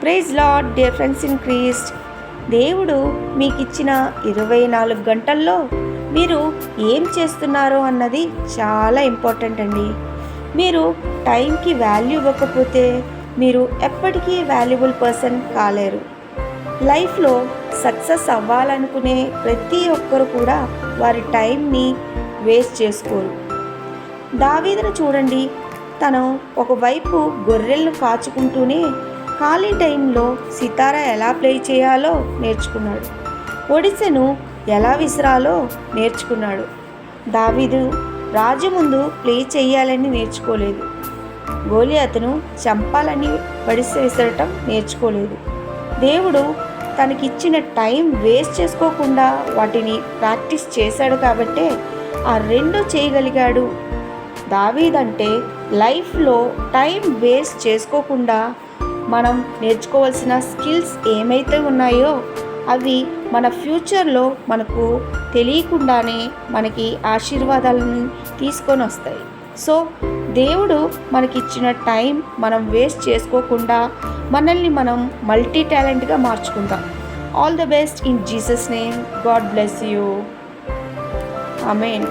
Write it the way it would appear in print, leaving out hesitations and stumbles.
Praise lord dear friends in Christ. దేవుడు మీకు ఇచ్చిన 24 గంటల్లో మీరు ఏం చేస్తున్నారో అన్నది చాలా ఇంపార్టెంట్ అండి. మీరు టైంకి వాల్యూ ఇవ్వకపోతే మీరు ఎప్పటికీ వాల్యుబుల్ పర్సన్ కాలేరు. లైఫ్లో సక్సెస్ అవ్వాలనుకునే ప్రతి ఒక్కరు కూడా వారి టైంని వేస్ట్ చేసుకోరు. దావీదును చూడండి, తను ఒకవైపు గొర్రెలను కాచుకుంటూనే ఖాళీ టైంలో సితారా ఎలా ప్లే చేయాలో నేర్చుకున్నాడు. ఒడిసెను ఎలా విసిరాలో నేర్చుకున్నాడు. దావీదు రాజు ముందు ప్లే చేయాలని నేర్చుకోలేదు. గోలియాతును చంపాలని ఒడిసె విసరటం నేర్చుకోలేదు. దేవుడు తనకిచ్చిన టైం వేస్ట్ చేసుకోకుండా వాటిని ప్రాక్టీస్ చేశాడు కాబట్టే ఆ రెండు చేయగలిగాడు. దావీదంటే లైఫ్లో టైం వేస్ట్ చేసుకోకుండా మనం నేర్చుకోవాల్సిన స్కిల్స్ ఏమైతే ఉన్నాయో అవి మన ఫ్యూచర్లో మనకు తెలియకుండానే మనకి ఆశీర్వాదాలను తీసుకొని వస్తాయి. సో దేవుడు మనకిచ్చిన టైం మనం వేస్ట్ చేసుకోకుండా మనల్ని మనం మల్టీ టాలెంట్గా మార్చుకుందాం. All the best in Jesus name. God bless you. Amen.